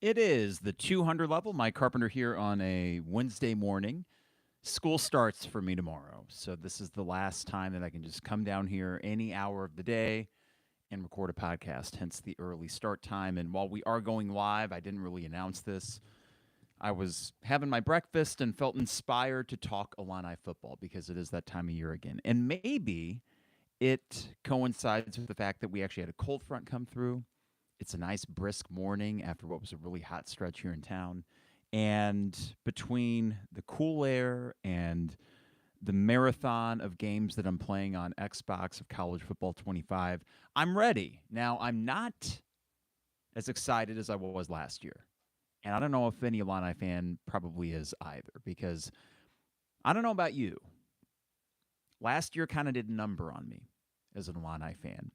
It is the 200 level. Mike Carpenter here on a Wednesday morning. School starts for me tomorrow. So this is the last time that I can just come down here any hour of the day and record a podcast, hence the early start time. And while we are going live, I didn't really announce this. I was having my breakfast and felt inspired to talk Illini football because it is that time of year again. And maybe it coincides with the fact that we actually had a cold front come through. It's a nice brisk morning after what was a really hot stretch here in town. And between the cool air and the marathon of games that I'm playing on Xbox of College Football 25, I'm ready. Now, I'm not as excited as I was last year. And I don't know if any Illini fan probably is either, because I don't know about you. Last year kind of did a number on me as an Illini fan.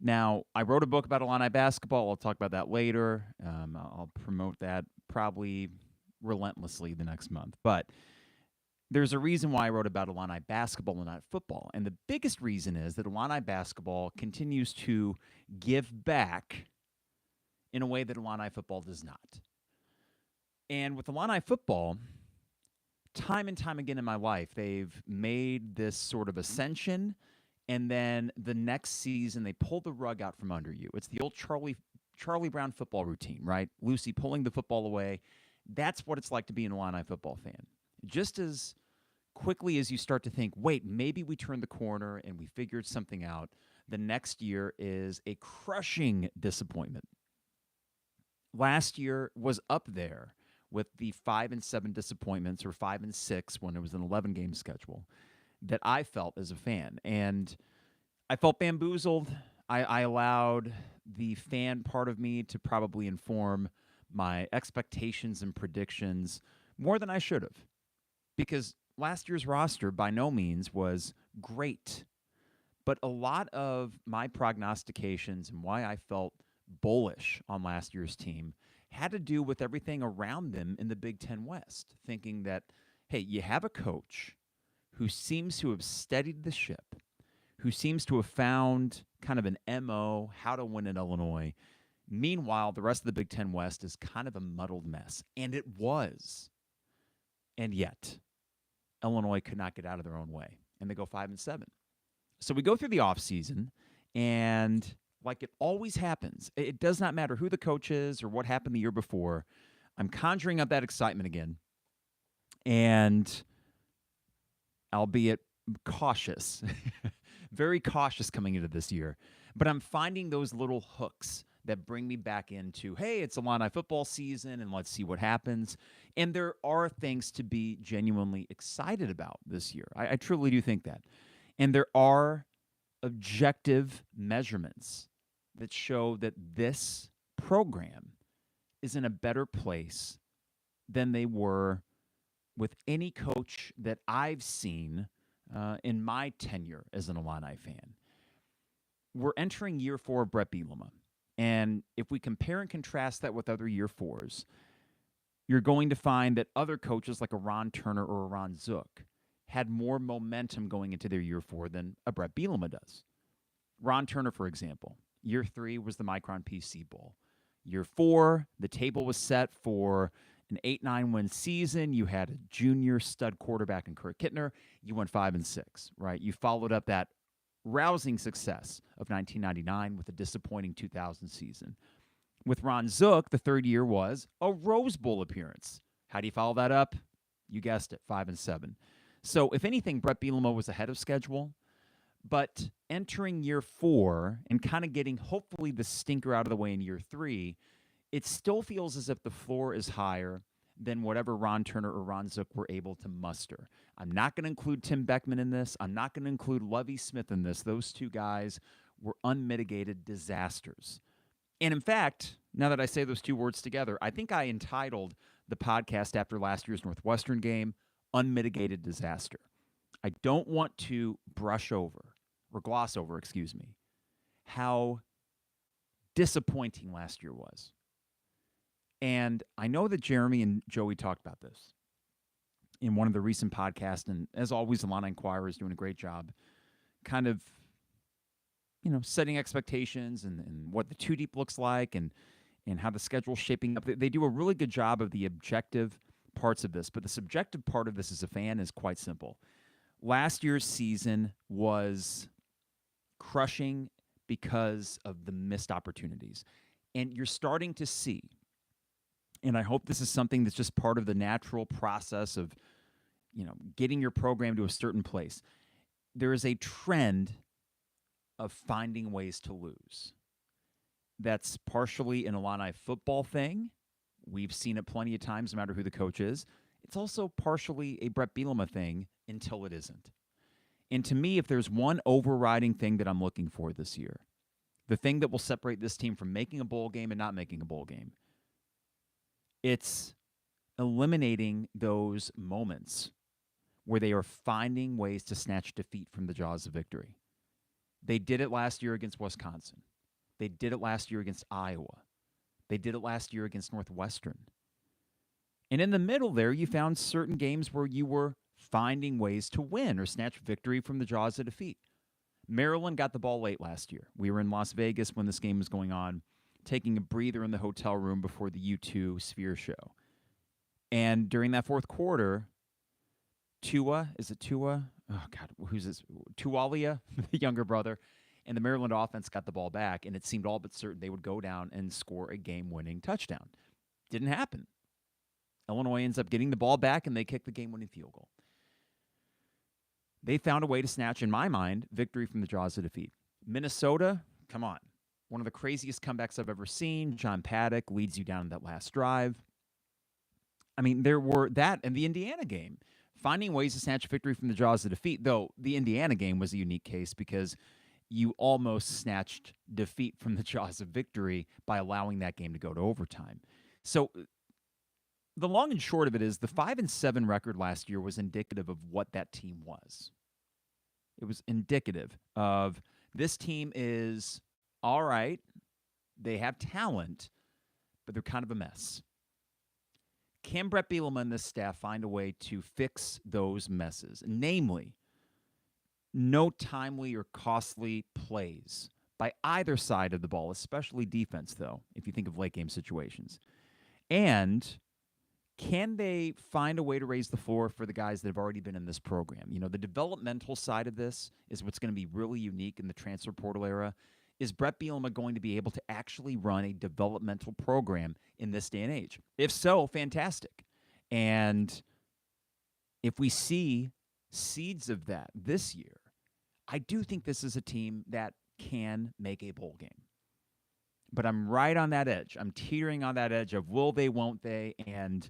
Now, I wrote a book about Illini basketball. I'll talk about that later. I'll promote that probably relentlessly the next month. But there's a reason why I wrote about Illini basketball and not football. And the biggest reason is that Illini basketball continues to give back in a way that Illini football does not. And with Illini football, time and time again in my life, they've made this sort of ascension, and then the next season they pull the rug out from under you. It's the old Charlie Brown football routine, right? Lucy pulling the football away. That's what it's like to be an Illini football fan. Just as quickly as you start to think, wait, maybe we turned the corner and we figured something out, the next year is a crushing disappointment. Last year was up there with the 5-7 disappointments, or 5-6 when it was an 11-game schedule, that I felt as a fan. And I felt bamboozled. I allowed the fan part of me to probably inform my expectations and predictions more than I should have. Because last year's roster by no means was great. But a lot of my prognostications and why I felt bullish on last year's team had to do with everything around them in the Big Ten West, thinking that, hey, you have a coach who seems to have steadied the ship, who seems to have found kind of an MO, how to win in Illinois. Meanwhile, the rest of the Big Ten West is kind of a muddled mess, and it was. And yet, Illinois could not get out of their own way, and they go 5-7. So we go through the offseason, and like it always happens, it does not matter who the coach is or what happened the year before. I'm conjuring up that excitement again, and albeit cautious, very cautious coming into this year. But I'm finding those little hooks that bring me back into, hey, it's Illini football season, and let's see what happens. And there are things to be genuinely excited about this year. I truly do think that. And there are objective measurements that show that this program is in a better place than they were with any coach that I've seen in my tenure as an Illini fan. We're entering year 4 of Bret Bielema. And if we compare and contrast that with other year 4s, you're going to find that other coaches like a Ron Turner or a Ron Zook had more momentum going into their year 4 than a Bret Bielema does. Ron Turner, for example, year 3 was the Micron PC Bowl. Year 4, the table was set for an 8-9 win season. You had a junior stud quarterback in Kurt Kittner. You went 5-6, right? You followed up that rousing success of 1999 with a disappointing 2000 season. With Ron Zook, the third year was a Rose Bowl appearance. How do you follow that up? You guessed it, 5-7. So if anything, Bret Bielema was ahead of schedule. But entering year 4 and kind of getting hopefully the stinker out of the way in year 3, it still feels as if the floor is higher than whatever Ron Turner or Ron Zook were able to muster. I'm not going to include Tim Beckman in this. I'm not going to include Lovie Smith in this. Those two guys were unmitigated disasters. And in fact, now that I say those two words together, I think I entitled the podcast after last year's Northwestern game, Unmitigated Disaster. I don't want to brush over, or gloss over, how disappointing last year was. And I know that Jeremy and Joey talked about this in one of the recent podcasts, and as always, Illini Inquirer is doing a great job kind of, setting expectations and what the two deep looks like. And and how the schedule's shaping up. They do a really good job of the objective parts of this, but the subjective part of this as a fan is quite simple. Last year's season was crushing because of the missed opportunities. And you're starting to see, and I hope this is something that's just part of the natural process of, getting your program to a certain place. There is a trend of finding ways to lose. That's partially an Illini football thing. We've seen it plenty of times, no matter who the coach is. It's also partially a Bret Bielema thing until it isn't. And to me, if there's one overriding thing that I'm looking for this year, the thing that will separate this team from making a bowl game and not making a bowl game, it's eliminating those moments where they are finding ways to snatch defeat from the jaws of victory. They did it last year against Wisconsin. They did it last year against Iowa. They did it last year against Northwestern. And in the middle there, you found certain games where you were finding ways to win or snatch victory from the jaws of defeat. Maryland got the ball late last year. We were in Las Vegas when this game was going on, taking a breather in the hotel room before the U2 Sphere show. And during that fourth quarter, Tua? Oh, God, who's this? Tualia, the younger brother, and the Maryland offense got the ball back, and it seemed all but certain they would go down and score a game-winning touchdown. Didn't happen. Illinois ends up getting the ball back, and they kick the game-winning field goal. They found a way to snatch, in my mind, victory from the jaws of defeat. Minnesota, come on. One of the craziest comebacks I've ever seen. John Paddock leads you down that last drive. I mean, there were that and the Indiana game. Finding ways to snatch victory from the jaws of defeat, though the Indiana game was a unique case because you almost snatched defeat from the jaws of victory by allowing that game to go to overtime. So the long and short of it is the 5-7 record last year was indicative of what that team was. It was indicative of this team is all right. They have talent, but they're kind of a mess. Can Bret Bielema and this staff find a way to fix those messes? Namely, no timely or costly plays by either side of the ball, especially defense, though, if you think of late-game situations. And can they find a way to raise the floor for the guys that have already been in this program? The developmental side of this is what's going to be really unique in the transfer portal era. Is Bret Bielema going to be able to actually run a developmental program in this day and age? If so, fantastic. And if we see seeds of that this year, I do think this is a team that can make a bowl game. But I'm right on that edge. I'm teetering on that edge of will they, won't they? And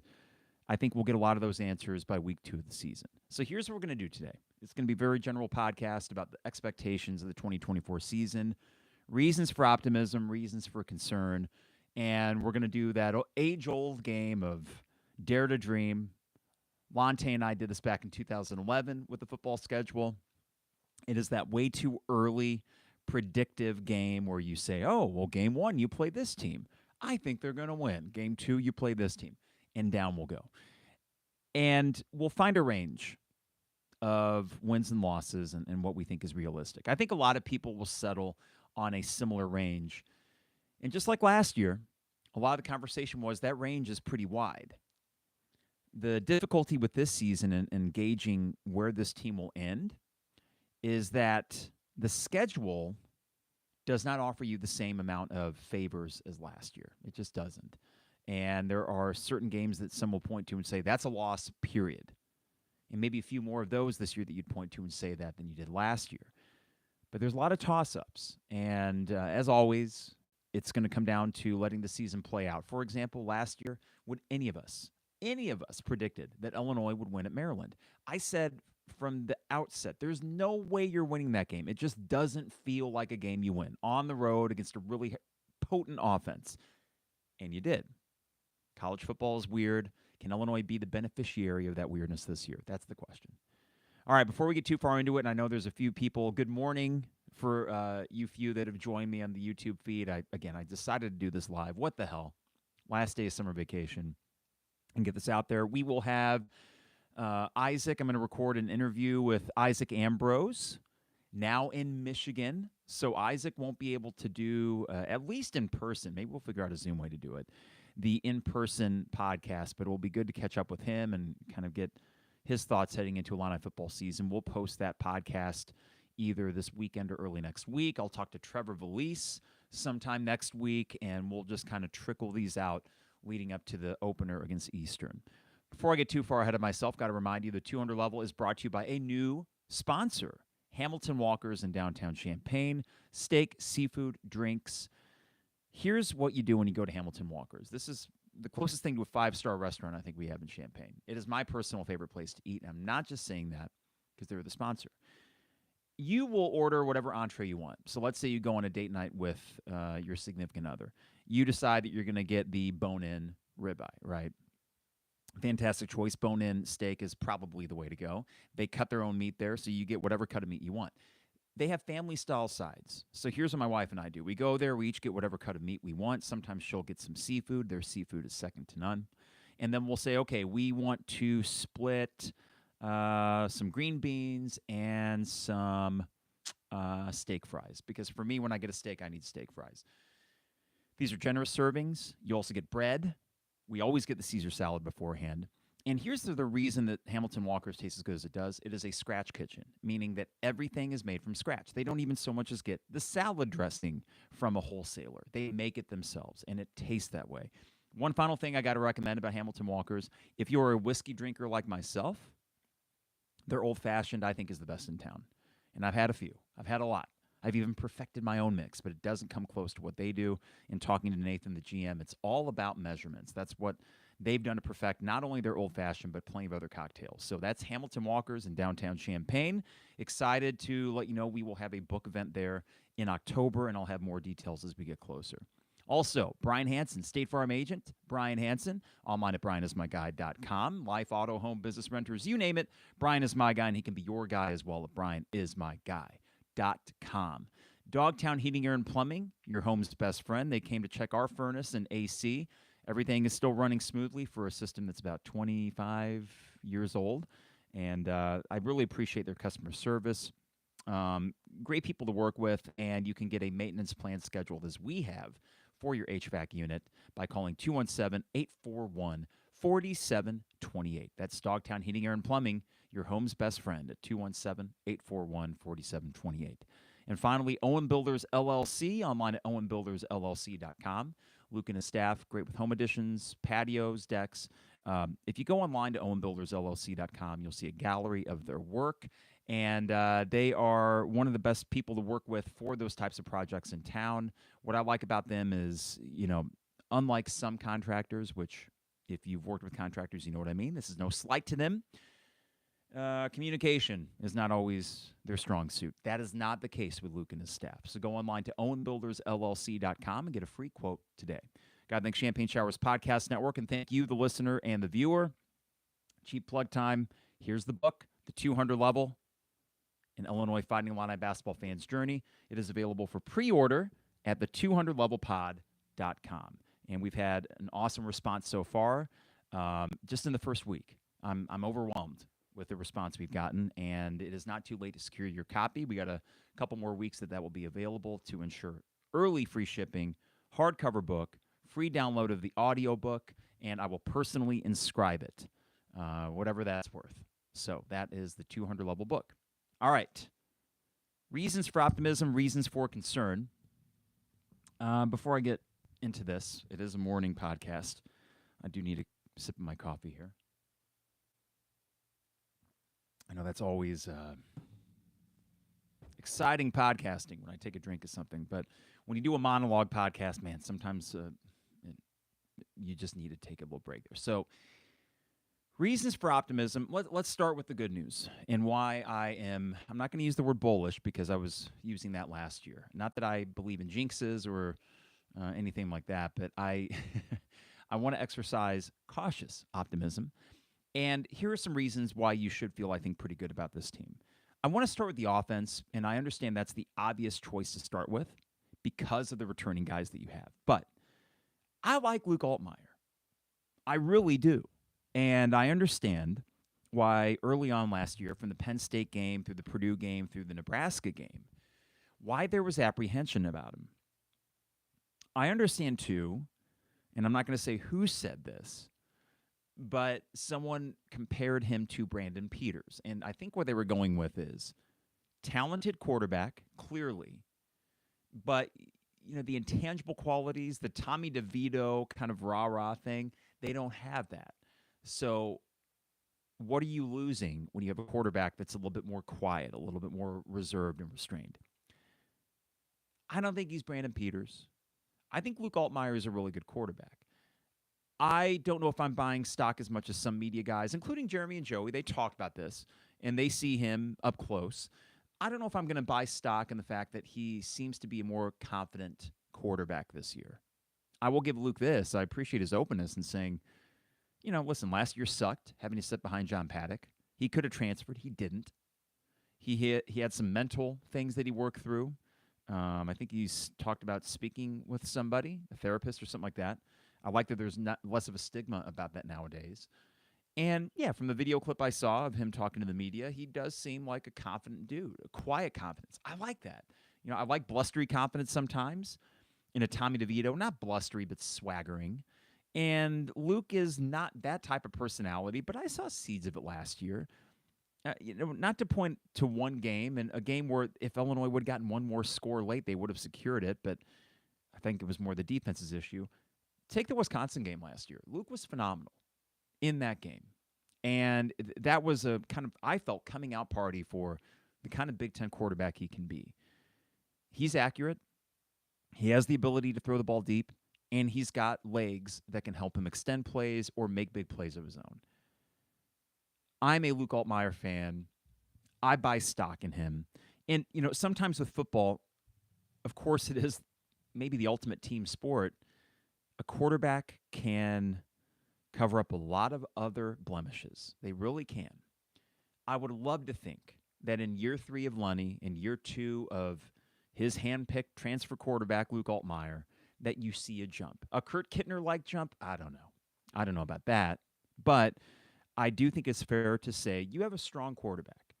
I think we'll get a lot of those answers by week 2 of the season. So here's what we're going to do today. It's going to be a very general podcast about the expectations of the 2024 season. Reasons for optimism, reasons for concern, and we're going to do that age-old game of dare to dream. Lonte and I did this back in 2011 with the football schedule. It is that way too early predictive game where you say, oh, well, game 1, you play this team. I think they're going to win. Game 2, you play this team. And down we'll go. And we'll find a range of wins and losses and what we think is realistic. I think a lot of people will settle on a similar range. And just like last year, a lot of the conversation was that range is pretty wide. The difficulty with this season and gauging where this team will end is that the schedule does not offer you the same amount of favors as last year. It just doesn't. And there are certain games that some will point to and say, that's a loss, period. And maybe a few more of those this year that you'd point to and say that than you did last year. But there's a lot of toss-ups. And as always, it's going to come down to letting the season play out. For example, last year, would any of us predicted that Illinois would win at Maryland? I said from the outset, there's no way you're winning that game. It just doesn't feel like a game you win on the road against a really potent offense. And you did. College football is weird. Can Illinois be the beneficiary of that weirdness this year? That's the question. All right, before we get too far into it, and I know there's a few people, good morning for you few that have joined me on the YouTube feed. I decided to do this live. What the hell? Last day of summer vacation. And get this out there. We will have Isaac. I'm going to record an interview with Isaac Ambrose, now in Michigan, So Isaac won't be able to do, at least in person. Maybe we'll figure out a Zoom way to do it, the in-person podcast. But it will be good to catch up with him and kind of get his thoughts heading into Illini football season. We'll post that podcast either this weekend or early next week. I'll talk to Trevor Valise sometime next week, and we'll just kind of trickle these out leading up to the opener against Eastern. Before I get too far ahead of myself, got to remind you the 200 level is brought to you by a new sponsor, Hamilton Walkers in downtown Champaign. Steak, seafood, drinks. Here's what you do when you go to Hamilton Walkers. This is the closest thing to a five-star restaurant I think we have in Champaign. It is my personal favorite place to eat, and I'm not just saying that because they're the sponsor. You will order whatever entree you want. So let's say you go on a date night with your significant other. You decide that you're going to get the bone-in ribeye, right? Fantastic choice. Bone-in steak is probably the way to go. They cut their own meat there, so you get whatever cut of meat you want. They have family-style sides. So here's what my wife and I do. We go there. We each get whatever cut of meat we want. Sometimes she'll get some seafood. Their seafood is second to none. And then we'll say, okay, we want to split some green beans and some steak fries. Because for me, when I get a steak, I need steak fries. These are generous servings. You also get bread. We always get the Caesar salad beforehand. And here's the reason that Hamilton Walkers tastes as good as it does. It is a scratch kitchen, meaning that everything is made from scratch. They don't even so much as get the salad dressing from a wholesaler. They make it themselves, and it tastes that way. One final thing I got to recommend about Hamilton Walkers, if you're a whiskey drinker like myself, their old-fashioned, I think, is the best in town. And I've had a few. I've had a lot. I've even perfected my own mix, but it doesn't come close to what they do. In talking to Nathan, the GM, it's all about measurements. That's what they've done to perfect not only their old-fashioned, but plenty of other cocktails. So that's Hamilton Walkers in downtown Champaign. Excited to let you know we will have a book event there in October, and I'll have more details as we get closer. Also, Brian Hansen, State Farm agent, Brian Hansen, online at brianismyguy.com. Life, auto, home, business, renters, you name it. Brian is my guy, and he can be your guy as well at brianismyguy.com. Dogtown Heating, Air, and Plumbing, your home's best friend. They came to check our furnace and AC. Everything is still running smoothly for a system that's about 25 years old, and I really appreciate their customer service. Great people to work with, and you can get a maintenance plan scheduled as we have for your HVAC unit by calling 217-841-4728. That's Dogtown Heating, Air, and Plumbing, your home's best friend at 217-841-4728. And finally, Owen Builders LLC, online at owenbuildersllc.com. Luke and his staff, great with home additions, patios, decks. If you go online to owenbuildersllc.com, you'll see a gallery of their work. And they are one of the best people to work with for those types of projects in town. What I like about them is, unlike some contractors, which if you've worked with contractors, you know what I mean. This is no slight to them. Communication is not always their strong suit. That is not the case with Luke and his staff. So go online to owenbuildersllc.com and get a free quote today. Got to thank Champagne Showers Podcast Network, and thank you, the listener and the viewer. Cheap plug time. Here's the book, The 200 Level, an Illinois Fighting Illini basketball fan's journey. It is available for pre-order at the200levelpod.com. And we've had an awesome response so far. Just in the first week, I'm overwhelmed with the response we've gotten, and it is not too late to secure your copy. We got a couple more weeks that will be available to ensure early free shipping, hardcover book, free download of the audio book, and I will personally inscribe it, whatever that's worth. So that is the 200 level book. All right. Reasons for optimism, reasons for concern. Before I get into this, it is a morning podcast. I do need a sip of my coffee here. I know that's always exciting podcasting when I take a drink of something, but when you do a monologue podcast, man, sometimes you just need to take a little break there. So reasons for optimism. Let's start with the good news and why I'm not going to use the word bullish because I was using that last year. Not that I believe in jinxes or anything like that, but I want to exercise cautious optimism. And here are some reasons why you should feel, I think, pretty good about this team. I want to start with the offense, and I understand that's the obvious choice to start with because of the returning guys that you have. But I like Luke Altmaier. I really do. And I understand why early on last year, from the Penn State game through the Purdue game through the Nebraska game, why there was apprehension about him. I understand too, and I'm not going to say who said this, but someone compared him to Brandon Peters. And I think where they were going with is talented quarterback, clearly, but the intangible qualities, the Tommy DeVito kind of rah-rah thing, they don't have that. So what are you losing when you have a quarterback that's a little bit more quiet, a little bit more reserved and restrained? I don't think he's Brandon Peters. I think Luke Altmaier is a really good quarterback. I don't know if I'm buying stock as much as some media guys, including Jeremy and Joey. They talked about this, and they see him up close. I don't know if I'm going to buy stock in the fact that he seems to be a more confident quarterback this year. I will give Luke this. I appreciate his openness in saying, listen, last year sucked, having to sit behind John Paddock. He could have transferred. He didn't. He had some mental things that he worked through. I think he's talked about speaking with somebody, a therapist or something like that. I like that there's not less of a stigma about that nowadays. And, yeah, from the video clip I saw of him talking to the media, he does seem like a confident dude, a quiet confidence. I like that. I like blustery confidence sometimes in a Tommy DeVito, not blustery, but swaggering. And Luke is not that type of personality, but I saw seeds of it last year. Not to point to one game, and a game where if Illinois would have gotten one more score late, they would have secured it, but I think it was more the defense's issue. Take the Wisconsin game last year. Luke was phenomenal in that game. And that was a kind of, I felt, coming out party for the kind of Big Ten quarterback he can be. He's accurate. He has the ability to throw the ball deep, and he's got legs that can help him extend plays or make big plays of his own. I'm a Luke Altmaier fan. I buy stock in him. And, sometimes with football, of course it is maybe the ultimate team sport. A quarterback can cover up a lot of other blemishes. They really can. I would love to think that in year 3 of Lunny, in year 2 of his hand-picked transfer quarterback, Luke Altmaier, that you see a jump. A Kurt Kittner-like jump? I don't know. I don't know about that. But I do think it's fair to say you have a strong quarterback.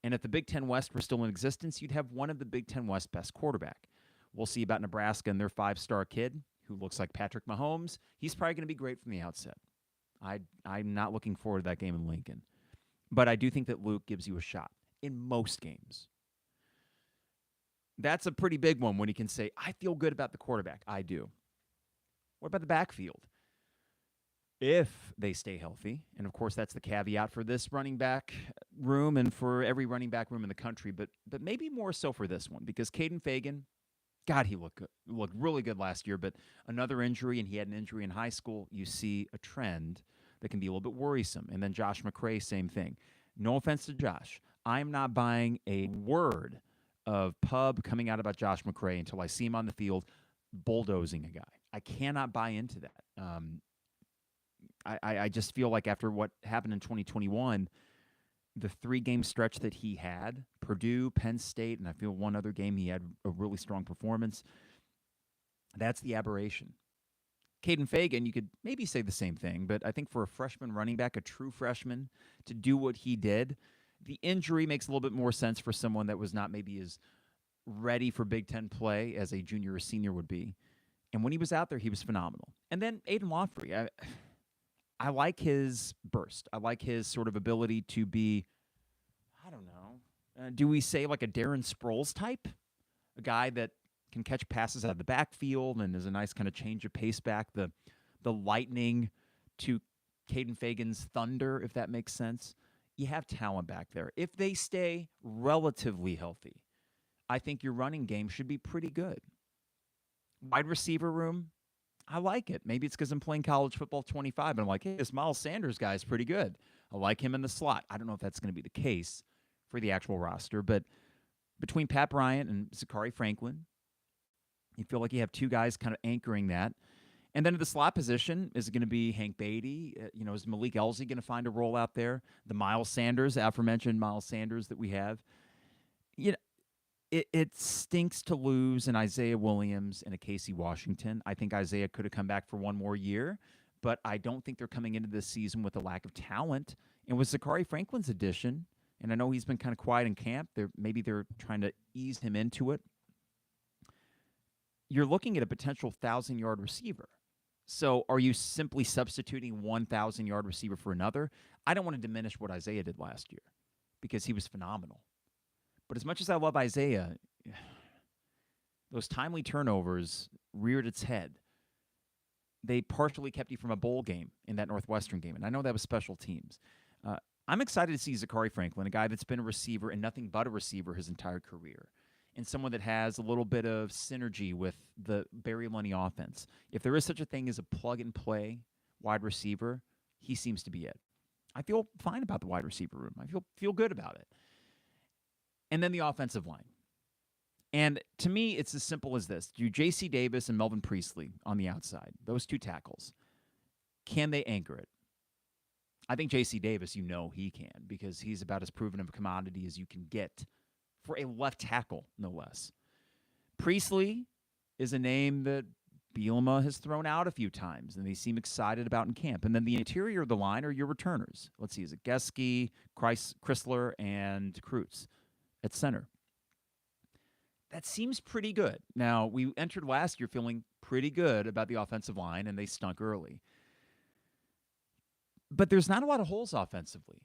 And if the Big Ten West were still in existence, you'd have one of the Big Ten West best quarterback. We'll see about Nebraska and their 5-star kid who looks like Patrick Mahomes. He's probably going to be great from the outset. I'm not looking forward to that game in Lincoln. But I do think that Luke gives you a shot in most games. That's a pretty big one when he can say, I feel good about the quarterback. I do. What about the backfield? If they stay healthy, and of course that's the caveat for this running back room and for every running back room in the country, but maybe more so for this one, because Caden Fagan, God, he looked really good last year, but another injury, and he had an injury in high school. You see a trend that can be a little bit worrisome. And then Josh McCray, same thing. No offense to Josh. I'm not buying a word of pub coming out about Josh McCray until I see him on the field bulldozing a guy. I cannot buy into that. I just feel like after what happened in 2021, the 3-game stretch that he had, Purdue, Penn State, and I feel one other game he had a really strong performance, that's the aberration. Caden Fagan, you could maybe say the same thing, but I think for a freshman running back, a true freshman, to do what he did, the injury makes a little bit more sense for someone that was not maybe as ready for Big Ten play as a junior or senior would be. And when he was out there, he was phenomenal. And then Aiden Lawfrey, I like his burst. I like his sort of ability to be, I don't know, do we say like a Darren Sproles type? A guy that can catch passes out of the backfield and is a nice kind of change of pace back, the lightning to Caden Fagan's thunder, if that makes sense. You have talent back there. If they stay relatively healthy, I think your running game should be pretty good. Wide receiver room, I like it. Maybe it's because I'm playing college football 25, and I'm like, hey, this Miles Sanders guy is pretty good. I like him in the slot. I don't know if that's going to be the case for the actual roster, but between Pat Bryant and Zachary Franklin, you feel like you have 2 guys kind of anchoring that. And then at the slot position, is it going to be Hank Beatty? Is Malik Elzy going to find a role out there? The Miles Sanders, aforementioned Miles Sanders that we have. It stinks to lose an Isaiah Williams and a Casey Washington. I think Isaiah could have come back for one more year, but I don't think they're coming into this season with a lack of talent. And with Zachary Franklin's addition, and I know he's been kind of quiet in camp, maybe they're trying to ease him into it. you're looking at a potential 1,000-yard receiver. So are you simply substituting 1,000-yard receiver for another? I don't want to diminish what Isaiah did last year because he was phenomenal. But as much as I love Isaiah, those timely turnovers reared its head. They partially kept you from a bowl game in that Northwestern game, and I know that was special teams. I'm excited to see Zachary Franklin, a guy that's been a receiver and nothing but a receiver his entire career, and someone that has a little bit of synergy with the Barry Lunny offense. If there is such a thing as a plug-and-play wide receiver, he seems to be it. I feel fine about the wide receiver room. I feel good about it. And then the offensive line. And to me, it's as simple as this. Do J.C. Davis and Melvin Priestley on the outside, those two tackles, can they anchor it? I think J.C. Davis, he can, because he's about as proven of a commodity as you can get for a left tackle, no less. Priestley is a name that Bielema has thrown out a few times, and they seem excited about in camp. And then the interior of the line are your returners. Let's see, is it Geske, Chrysler, and Kreutz at center? That seems pretty good. Now, we entered last year feeling pretty good about the offensive line, and they stunk early. But there's not a lot of holes offensively.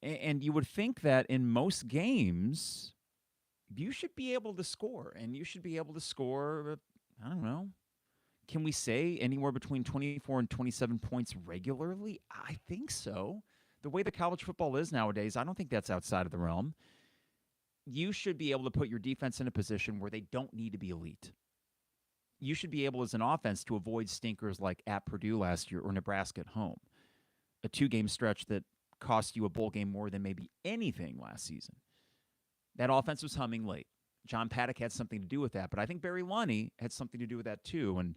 And you would think that in most games, you should be able to score. And you should be able to score, I don't know, can we say anywhere between 24 and 27 points regularly? I think so. The way the college football is nowadays, I don't think that's outside of the realm. You should be able to put your defense in a position where they don't need to be elite. You should be able, as an offense, to avoid stinkers like at Purdue last year or Nebraska at home, a 2-game stretch that cost you a bowl game more than maybe anything last season. That offense was humming late. John Paddock had something to do with that, but I think Barry Lunny had something to do with that too. And,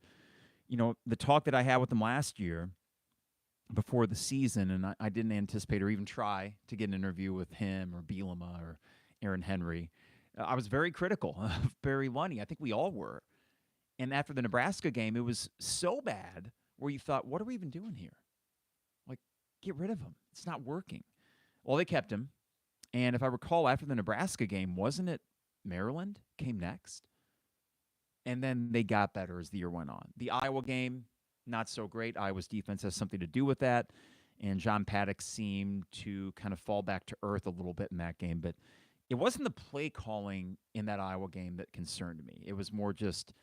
the talk that I had with him last year before the season, and I didn't anticipate or even try to get an interview with him or Bielema or Aaron Henry. I was very critical of Barry Lunny. I think we all were. And after the Nebraska game, it was so bad where you thought, what are we even doing here? Like, get rid of him. It's not working. Well, they kept him. And if I recall, after the Nebraska game, wasn't it Maryland came next? And then they got better as the year went on. The Iowa game, not so great. Iowa's defense has something to do with that. And John Paddock seemed to kind of fall back to earth a little bit in that game. But it wasn't the play calling in that Iowa game that concerned me. It was more just,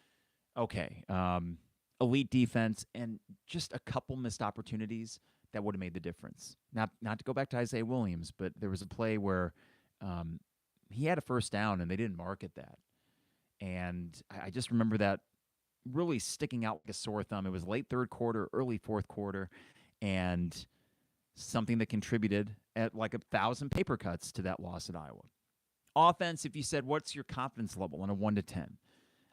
elite defense and just a couple missed opportunities that would have made the difference. Not to go back to Isaiah Williams, but there was a play where he had a first down and they didn't market that. And I just remember that really sticking out like a sore thumb. It was late third quarter, early fourth quarter, and something that contributed at like 1,000 paper cuts to that loss at Iowa. Offense, if you said, what's your confidence level on a 1 to 10?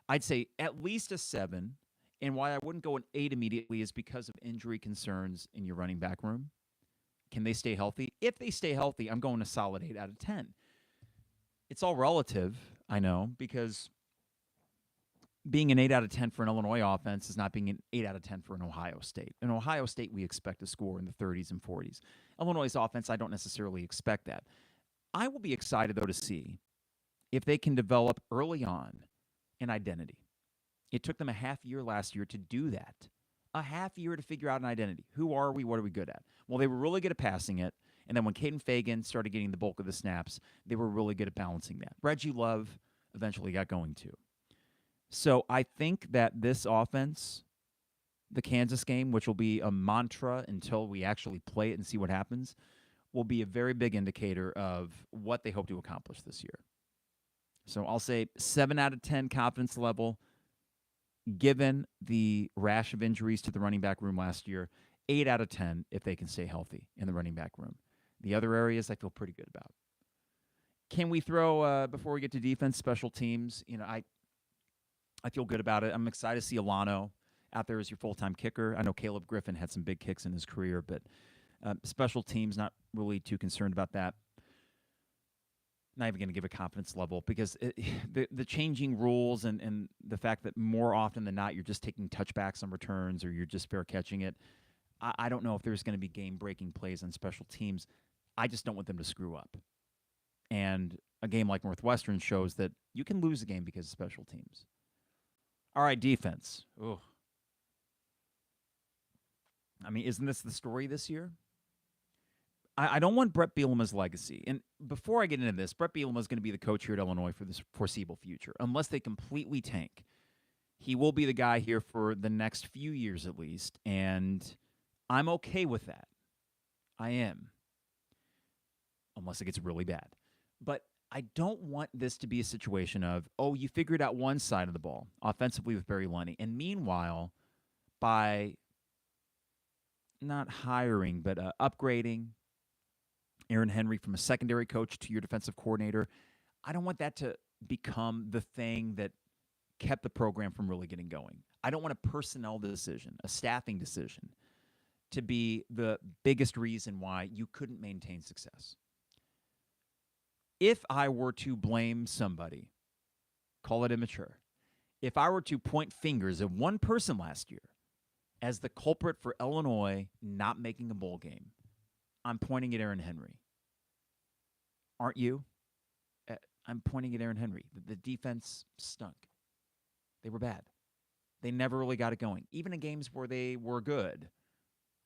I'd say at least a 7. And why I wouldn't go an 8 immediately is because of injury concerns in your running back room. Can they stay healthy? If they stay healthy, I'm going a solid 8 out of 10. It's all relative, I know, because being an 8 out of 10 for an Illinois offense is not being an 8 out of 10 for an Ohio State. In Ohio State, we expect to score in the 30s and 40s. Illinois' offense, I don't necessarily expect that. I will be excited, though, to see if they can develop early on an identity. It took them a half year last year to do that. A half year to figure out an identity. Who are we? What are we good at? Well, they were really good at passing it. And then when Caden Fagan started getting the bulk of the snaps, they were really good at balancing that. Reggie Love eventually got going too. So I think that this offense, the Kansas game, which will be a mantra until we actually play it and see what happens, will be a very big indicator of what they hope to accomplish this year. So I'll say 7 out of 10 confidence level, given the rash of injuries to the running back room last year. 8 out of 10 if they can stay healthy in the running back room. The other areas I feel pretty good about. Can we throw, before we get to defense, special teams? I feel good about it. I'm excited to see Alano out there as your full-time kicker. I know Caleb Griffin had some big kicks in his career, but special teams, not really too concerned about that. Not even going to give a confidence level because the changing rules and the fact that more often than not you're just taking touchbacks on returns or you're just fair catching it. I don't know if there's going to be game-breaking plays on special teams. I just don't want them to screw up. And a game like Northwestern shows that you can lose a game because of special teams. All right, defense. Ooh. I mean, isn't this the story this year? I don't want Bret Bielema's legacy. And before I get into this, Bret Bielema is going to be the coach here at Illinois for this foreseeable future, unless they completely tank. He will be the guy here for the next few years at least, and I'm okay with that. I am, unless it gets really bad. But I don't want this to be a situation of, oh, you figured out one side of the ball offensively with Barry Lunny, and meanwhile, by not hiring, but upgrading Aaron Henry from a secondary coach to your defensive coordinator, I don't want that to become the thing that kept the program from really getting going. I don't want a personnel decision, a staffing decision, to be the biggest reason why you couldn't maintain success. If I were to blame somebody, call it immature, if I were to point fingers at one person last year as the culprit for Illinois not making a bowl game, I'm pointing at Aaron Henry. Aren't you? I'm pointing at Aaron Henry. The defense stunk. They were bad. They never really got it going. Even in games where they were good.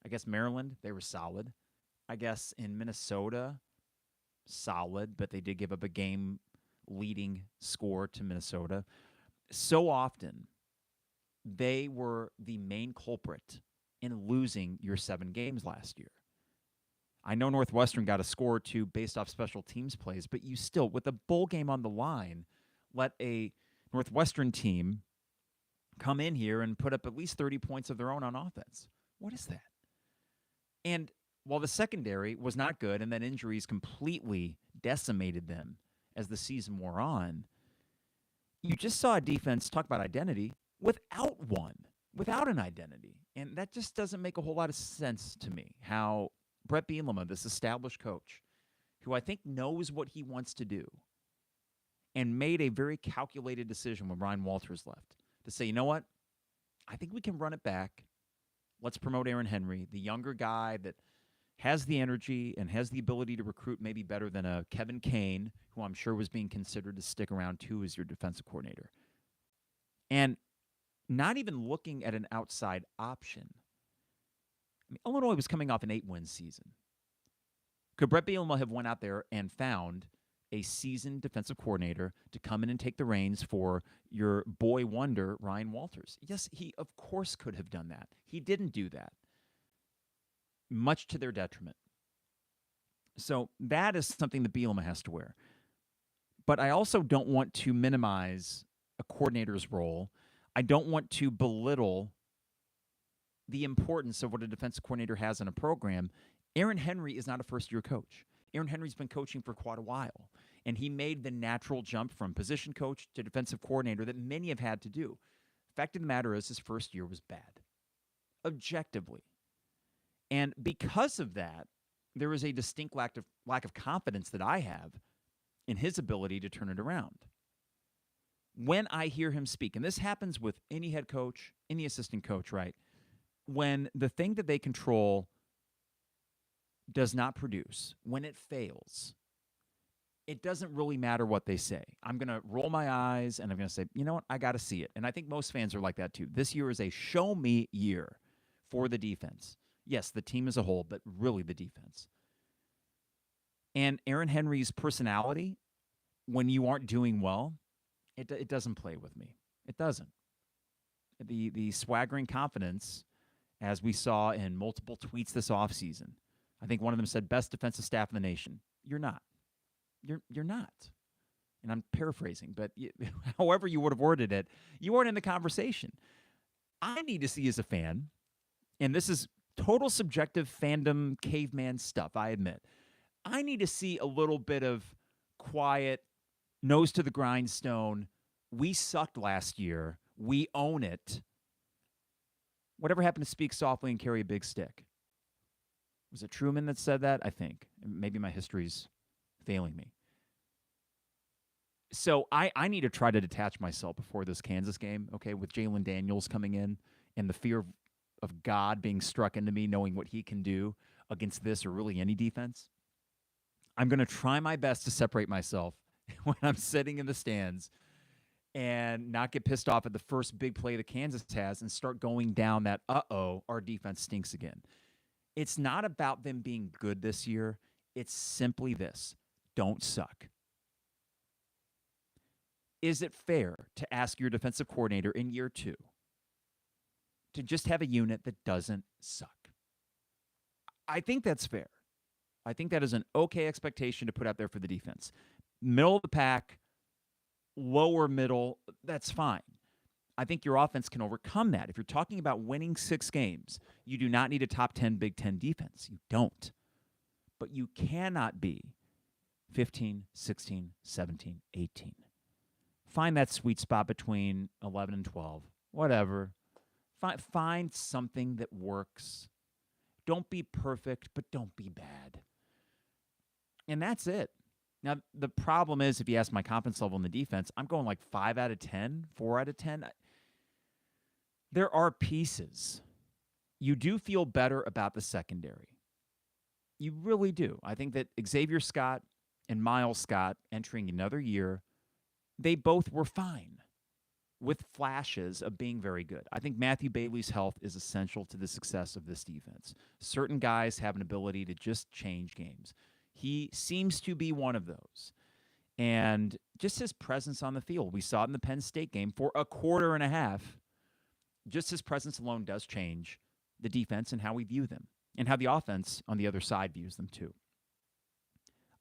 I guess Maryland, they were solid. I guess in Minnesota, solid, but they did give up a game-leading score to Minnesota. So often, they were the main culprit in losing your 7 games last year. I know Northwestern got a score or two based off special teams plays, but you still, with a bowl game on the line, let a Northwestern team come in here and put up at least 30 points of their own on offense. What is that? And while the secondary was not good and then injuries completely decimated them as the season wore on, you just saw a defense, talk about identity, without one, without an identity. And that just doesn't make a whole lot of sense to me, how Bret Bielema, this established coach, who I think knows what he wants to do, and made a very calculated decision when Ryan Walters left to say, you know what? I think we can run it back. Let's promote Aaron Henry, the younger guy that has the energy and has the ability to recruit maybe better than a Kevin Kane, who I'm sure was being considered to stick around too as your defensive coordinator. And not even looking at an outside option. I mean, Illinois was coming off an 8-win season. Could Bret Bielema have went out there and found a seasoned defensive coordinator to come in and take the reins for your boy wonder, Ryan Walters? Yes, he of course could have done that. He didn't do that, much to their detriment. So that is something that Bielema has to wear. But I also don't want to minimize a coordinator's role. I don't want to belittle the importance of what a defensive coordinator has in a program. Aaron Henry is not a first-year coach. Aaron Henry's been coaching for quite a while, and he made the natural jump from position coach to defensive coordinator that many have had to do. Fact of the matter is, his first year was bad, objectively. And because of that, there is a distinct lack of confidence that I have in his ability to turn it around. When I hear him speak, and this happens with any head coach, any assistant coach, right? When the thing that they control does not produce, when it fails, it doesn't really matter what they say. I'm going to roll my eyes and I'm going to say, you know what, I got to see it. And I think most fans are like that too. This year is a show me year for the defense. Yes, the team as a whole, but really the defense. And Aaron Henry's personality, when you aren't doing well, it doesn't play with me. It doesn't. The swaggering confidence, as we saw in multiple tweets this offseason. I think one of them said, best defensive staff in the nation. You're not. You're not. And I'm paraphrasing, but however you would have worded it, you weren't in the conversation. I need to see as a fan, and this is total subjective fandom caveman stuff, I admit. I need to see a little bit of quiet, nose to the grindstone. We sucked last year. We own it. Whatever happened to speak softly and carry a big stick? Was it Truman that said that? I think. Maybe my history's failing me. So I need to try to detach myself before this Kansas game, okay, with Jalen Daniels coming in and the fear of God being struck into me, knowing what he can do against this or really any defense. I'm going to try my best to separate myself when I'm sitting in the stands and not get pissed off at the first big play that Kansas has and start going down that, our defense stinks again. It's not about them being good this year. It's simply this: don't suck. Is it fair to ask your defensive coordinator in year 2 to just have a unit that doesn't suck? I think that's fair. I think that is an okay expectation to put out there for the defense. Middle of the pack, lower middle, that's fine. I think your offense can overcome that. If you're talking about winning 6 games, you do not need a top 10 Big Ten defense. You don't. But you cannot be 15, 16, 17, 18. Find that sweet spot between 11 and 12, whatever. Find something that works. Don't be perfect, but don't be bad. And that's it. Now, the problem is, if you ask my confidence level in the defense, I'm going like 5 out of 10, 4 out of 10. There are pieces. You do feel better about the secondary. You really do. I think that Xavier Scott and Miles Scott entering another year, they both were fine with flashes of being very good. I think Matthew Bailey's health is essential to the success of this defense. Certain guys have an ability to just change games. He seems to be one of those. And just his presence on the field, we saw it in the Penn State game for a quarter and a half. Just his presence alone does change the defense and how we view them, and how the offense on the other side views them too.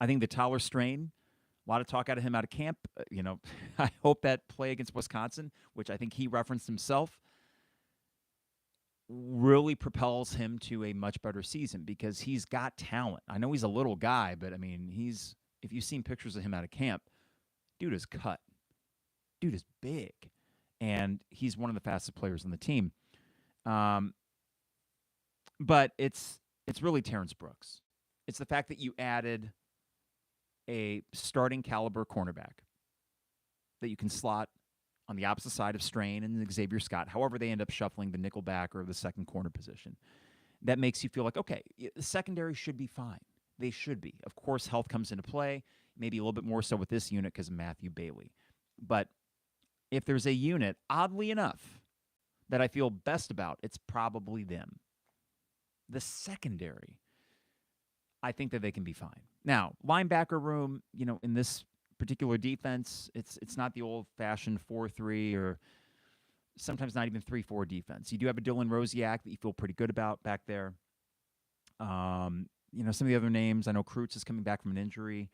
I think the Tyler Strain, a lot of talk out of him out of camp. I hope that play against Wisconsin, which I think he referenced himself, really propels him to a much better season, because he's got talent. I know he's a little guy, but I mean, if you've seen pictures of him out of camp, dude is cut. Dude is big. And he's one of the fastest players on the team. But it's really Terrence Brooks. It's the fact that you added a starting caliber cornerback that you can slot on the opposite side of Strain and Xavier Scott, however they end up shuffling the nickel back or the second corner position. That makes you feel like, okay, the secondary should be fine. They should be. Of course, health comes into play, maybe a little bit more so with this unit because of Matthew Bailey. But if there's a unit, oddly enough, that I feel best about, it's probably them. The secondary, I think that they can be fine. Now, linebacker room, in this particular defense, it's not the old-fashioned 4-3 or sometimes not even 3-4 defense. You do have a Dylan Rosiak that you feel pretty good about back there. Some of the other names, I know Kreutz is coming back from an injury.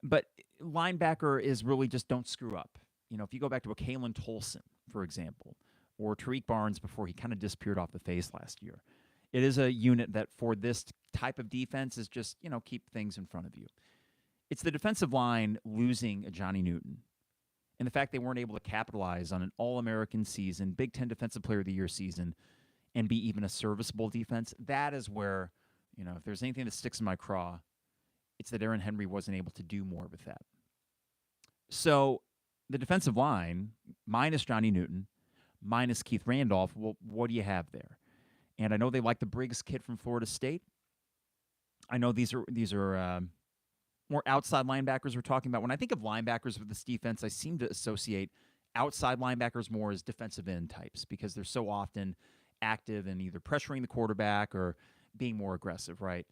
But linebacker is really just don't screw up. If you go back to a Kalen Tolson, for example, or Tariq Barnes before he kind of disappeared off the face last year, it is a unit that for this type of defense is just, keep things in front of you. It's the defensive line losing a Johnny Newton, and the fact they weren't able to capitalize on an All-American season, Big Ten Defensive Player of the Year season, and be even a serviceable defense. That is where, if there's anything that sticks in my craw, it's that Aaron Henry wasn't able to do more with that. So the defensive line, minus Johnny Newton, minus Keith Randolph, well, what do you have there? And I know they like the Briggs kid from Florida State. I know these are more outside linebackers we're talking about. When I think of linebackers with this defense, I seem to associate outside linebackers more as defensive end types because they're so often active in either pressuring the quarterback or being more aggressive, right?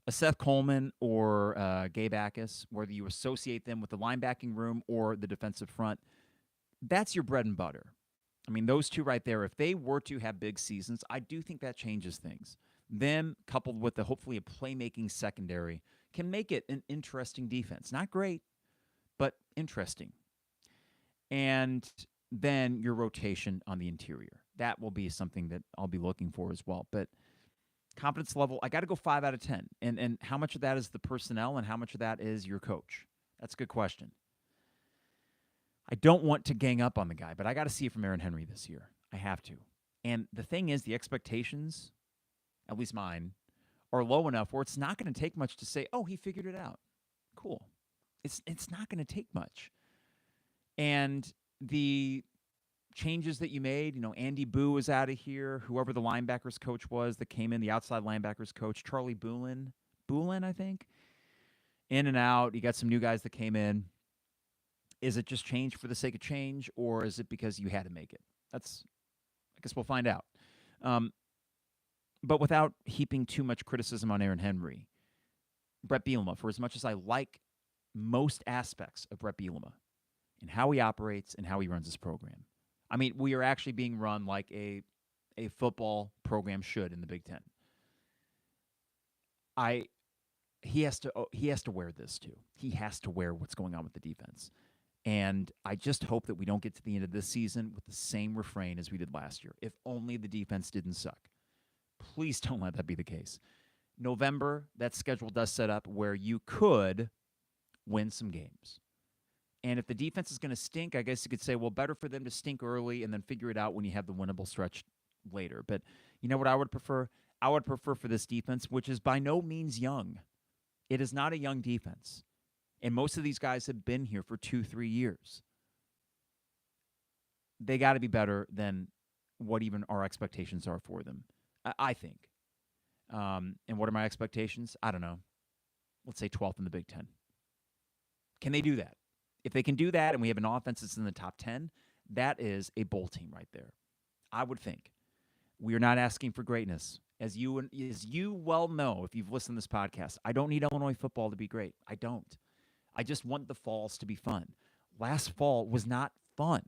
A Seth Coleman or Gabe Akis, whether you associate them with the linebacking room or the defensive front, that's your bread and butter. I mean, those two right there, if they were to have big seasons, I do think that changes things. Them, coupled with hopefully a playmaking secondary, can make it an interesting defense. Not great, but interesting. And then your rotation on the interior. That will be something that I'll be looking for as well. But confidence level, I got to go 5 out of 10. And how much of that is the personnel and how much of that is your coach? That's a good question. I don't want to gang up on the guy, but I got to see it from Aaron Henry this year. I have to. And the thing is, the expectations, at least mine, are low enough where it's not going to take much to say, oh, he figured it out. Cool. It's not going to take much. And the changes that you made, Andy Boo was out of here, whoever the linebackers coach was that came in, the outside linebackers coach, Charlie Boulin, I think, in and out. You got some new guys that came in. Is it just change for the sake of change, or is it because you had to make it? I guess we'll find out. Um, but without heaping too much criticism on Aaron Henry, Bret Bielema, for as much as I like most aspects of Bret Bielema and how he operates and how he runs his program, I mean, we are actually being run like a football program should in the Big Ten. He has to wear this too. He has to wear what's going on with the defense. And I just hope that we don't get to the end of this season with the same refrain as we did last year. If only the defense didn't suck. Please don't let that be the case. November, that schedule does set up where you could win some games. And if the defense is going to stink, I guess you could say, well, better for them to stink early and then figure it out when you have the winnable stretch later. But you know what I would prefer? I would prefer for this defense, which is by no means young. It is not a young defense. And most of these guys have been here for 2-3 years. They got to be better than what even our expectations are for them, I think. And what are my expectations? I don't know. Let's say 12th in the Big Ten. Can they do that? If they can do that and we have an offense that's in the top 10, that is a bowl team right there. I would think. We are not asking for greatness. As you well know, if you've listened to this podcast, I don't need Illinois football to be great. I don't. I just want the falls to be fun. Last fall was not fun.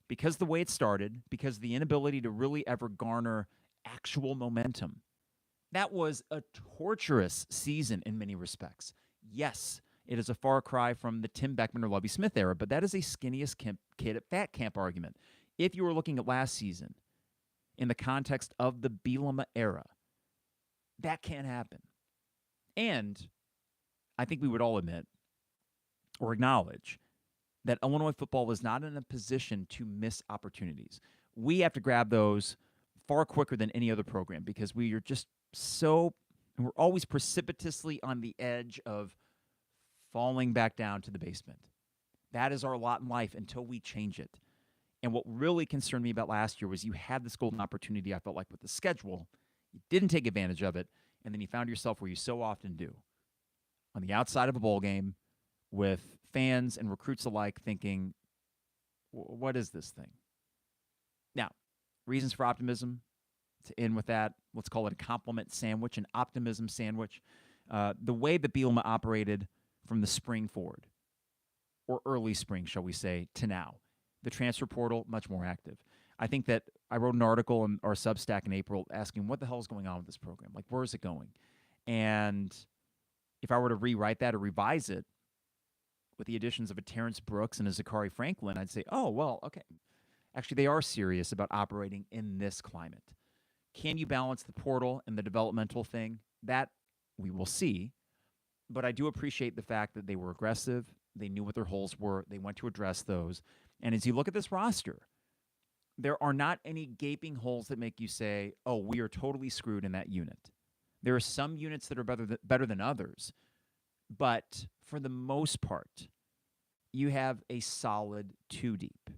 Because the way it started, because the inability to really ever garner actual momentum. That was a torturous season in many respects. Yes, it is a far cry from the Tim Beckman or Lovie Smith era, but that is a skinniest kid at fat camp argument. If you were looking at last season in the context of the Bielema era, that can't happen. And I think we would all admit or acknowledge that Illinois football was not in a position to miss opportunities. We have to grab those far quicker than any other program because we are just we're always precipitously on the edge of falling back down to the basement. That is our lot in life until we change it. And what really concerned me about last year was you had this golden opportunity, I felt like, with the schedule. You didn't take advantage of it, and then you found yourself where you so often do, on the outside of a bowl game with fans and recruits alike thinking, what is this thing? Now, reasons for optimism, to end with that, let's call it a compliment sandwich, an optimism sandwich. The way that Bielema operated from the spring forward, or early spring, shall we say, to now. The transfer portal, much more active. I think that I wrote an article in our Substack in April asking what the hell is going on with this program? Like, where is it going? And if I were to rewrite that or revise it with the additions of a Terrence Brooks and a Zachary Franklin, I'd say, oh, well, okay. Actually, they are serious about operating in this climate. Can you balance the portal and the developmental thing? That we will see. But I do appreciate the fact that they were aggressive. They knew what their holes were. They went to address those. And as you look at this roster, there are not any gaping holes that make you say, oh, we are totally screwed in that unit. There are some units that are better than others. But for the most part, you have a solid 2 deep.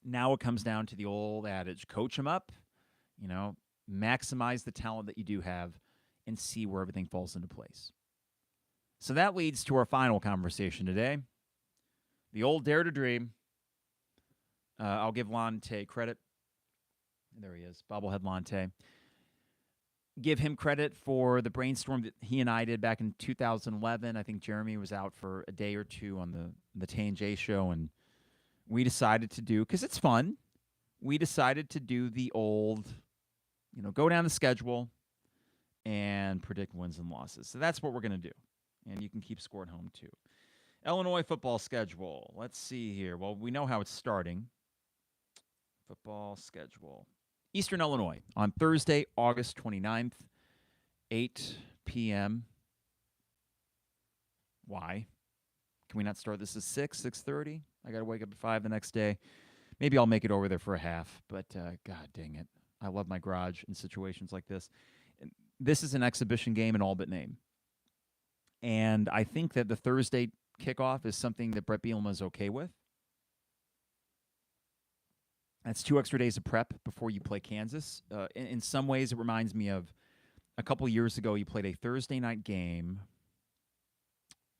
Now it comes down to the old adage, coach them up, maximize the talent that you do have, and see where everything falls into place. So that leads to our final conversation today. The old dare to dream. I'll give Lante credit. There he is, bobblehead Lante. Give him credit for the brainstorm that he and I did back in 2011. I think Jeremy was out for a day or two on the T&J show, and we decided to do, because it's fun, we decided to do the old, go down the schedule and predict wins and losses. So that's what we're going to do. And you can keep score at home, too. Illinois football schedule. Let's see here. Well, we know how it's starting. Football schedule. Eastern Illinois on Thursday, August 29th, 8 p.m. Why? Can we not start this at 6:30? I got to wake up at 5 the next day. Maybe I'll make it over there for a half, but God dang it. I love my garage in situations like this. This is an exhibition game in all but name. And I think that the Thursday kickoff is something that Bret Bielema is okay with. That's 2 extra days of prep before you play Kansas. In some ways, it reminds me of a couple years ago, you played a Thursday night game.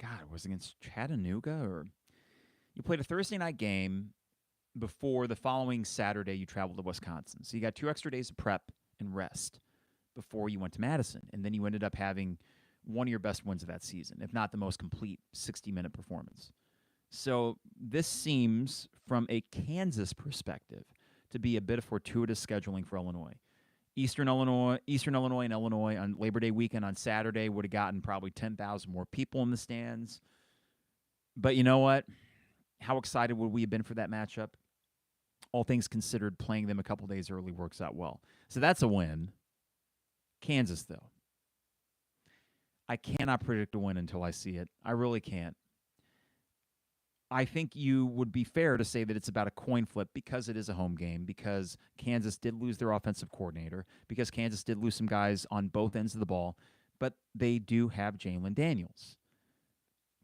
God, it was against Chattanooga, or You played a Thursday night game before the following Saturday you traveled to Wisconsin. So you got 2 extra days of prep and rest before you went to Madison. And then you ended up having one of your best wins of that season, if not the most complete 60-minute performance. So this seems, from a Kansas perspective, to be a bit of fortuitous scheduling for Illinois. Eastern Illinois, and Illinois on Labor Day weekend on Saturday would have gotten probably 10,000 more people in the stands. But you know what? How excited would we have been for that matchup? All things considered, playing them a couple days early works out well. So that's a win. Kansas, though. I cannot predict a win until I see it. I really can't. I think you would be fair to say that it's about a coin flip because it is a home game, because Kansas did lose their offensive coordinator, because Kansas did lose some guys on both ends of the ball, but they do have Jalen Daniels.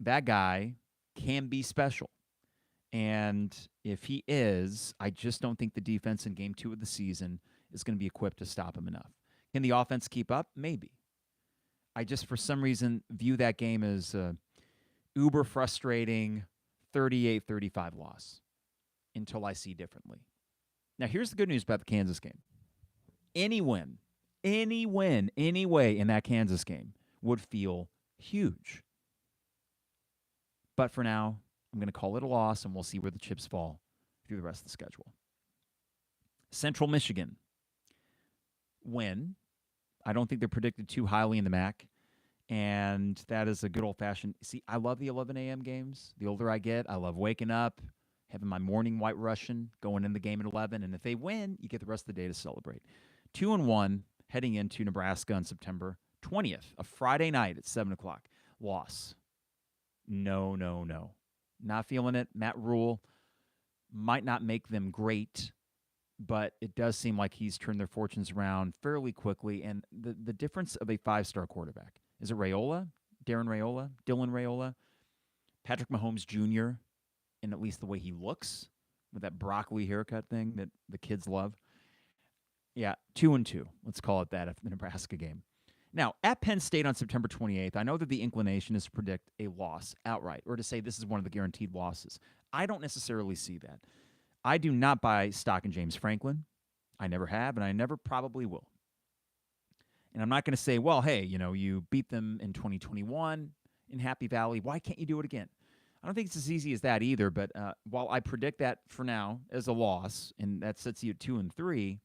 That guy can be special. And if he is, I just don't think the defense in game 2 of the season is going to be equipped to stop him enough. Can the offense keep up? Maybe. I just, for some reason, view that game as uber frustrating 38-35 loss until I see differently. Now, here's the good news about the Kansas game. Any win, any way in that Kansas game would feel huge. But for now, I'm going to call it a loss, and we'll see where the chips fall through the rest of the schedule. Central Michigan. Win. I don't think they're predicted too highly in the MAC. And that is a good old-fashioned... See, I love the 11 a.m. games. The older I get, I love waking up, having my morning White Russian, going in the game at 11. And if they win, you get the rest of the day to celebrate. 2-1, heading into Nebraska on September 20th, a Friday night at 7 o'clock. Loss. No. Not feeling it. Matt Rule might not make them great, but it does seem like he's turned their fortunes around fairly quickly. And the difference of a 5-star quarterback. Is it Raiola? Darren Raiola? Dylan Raiola? Patrick Mahomes Jr., in at least the way he looks, with that broccoli haircut thing that the kids love. Yeah, 2-2. Let's call it that after the Nebraska game. Now, at Penn State on September 28th, I know that the inclination is to predict a loss outright, or to say this is one of the guaranteed losses. I don't necessarily see that. I do not buy stock in James Franklin. I never have, and I never probably will. And I'm not going to say, well, hey, you beat them in 2021 in Happy Valley. Why can't you do it again? I don't think it's as easy as that either, but while I predict that for now as a loss, and that sets you at 2-3,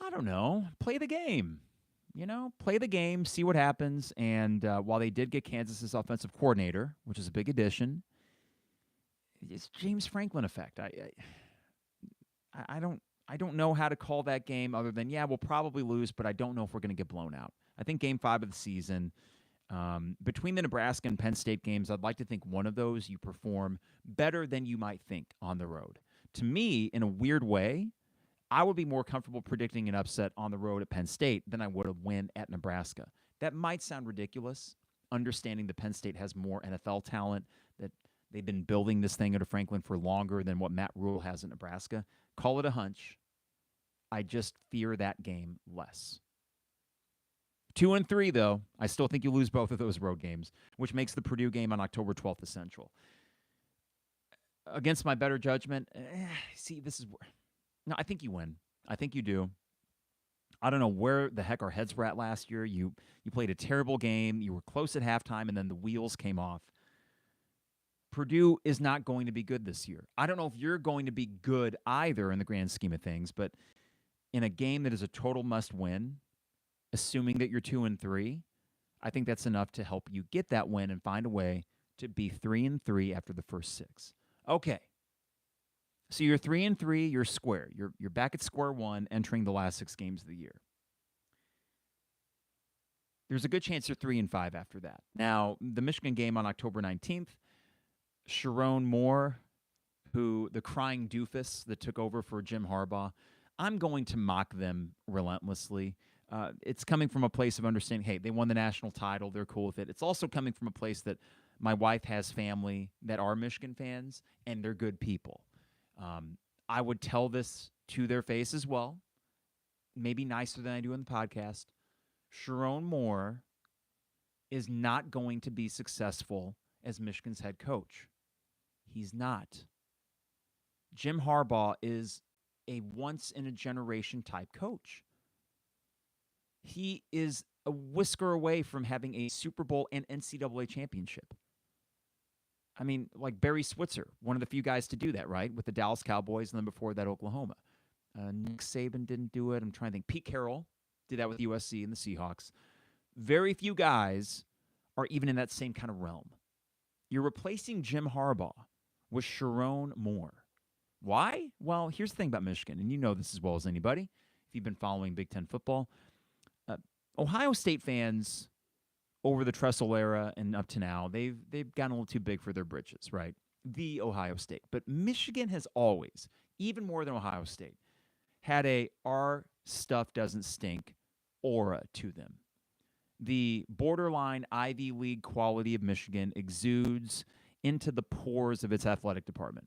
I don't know. Play the game. Play the game, see what happens. And while they did get Kansas's offensive coordinator, which is a big addition, it's James Franklin effect. I don't know how to call that game other than, we'll probably lose, but I don't know if we're going to get blown out. I think game 5 of the season, between the Nebraska and Penn State games, I'd like to think one of those you perform better than you might think on the road. To me, in a weird way, I would be more comfortable predicting an upset on the road at Penn State than I would a win at Nebraska. That might sound ridiculous, understanding that Penn State has more NFL talent, that they've been building this thing under Franklin for longer than what Matt Rule has at Nebraska. Call it a hunch. I just fear that game less. 2-3, though. I still think you lose both of those road games, which makes the Purdue game on October 12th essential. Against my better judgment, this is... No, I think you win. I think you do. I don't know where the heck our heads were at last year. You played a terrible game. You were close at halftime, and then the wheels came off. Purdue is not going to be good this year. I don't know if you're going to be good either in the grand scheme of things, but in a game that is a total must-win, assuming that you're 2-3, I think that's enough to help you get that win and find a way to be 3-3 after the first 6. Okay. So you're 3-3, you're square. You're back at square one entering the last 6 games of the year. There's a good chance you're 3-5 after that. Now, the Michigan game on October 19th, Sharon Moore, the crying doofus that took over for Jim Harbaugh, I'm going to mock them relentlessly. It's coming from a place of understanding, hey, they won the national title, they're cool with it. It's also coming from a place that my wife has family that are Michigan fans, and they're good people. I would tell this to their face as well, maybe nicer than I do in the podcast. Sharon Moore is not going to be successful as Michigan's head coach. He's not. Jim Harbaugh is a once-in-a-generation type coach. He is a whisker away from having a Super Bowl and NCAA championship. I mean, like Barry Switzer, one of the few guys to do that, right? With the Dallas Cowboys and then before that, Oklahoma. Nick Saban didn't do it. I'm trying to think. Pete Carroll did that with USC and the Seahawks. Very few guys are even in that same kind of realm. You're replacing Jim Harbaugh with Sharon Moore. Why? Well, here's the thing about Michigan, and you know this as well as anybody if you've been following Big Ten football. Ohio State fans over the Tressel era and up to now, they've gotten a little too big for their britches, right? The Ohio State. But Michigan has always, even more than Ohio State, had a our stuff doesn't stink aura to them. The borderline Ivy League quality of Michigan exudes into the pores of its athletic department.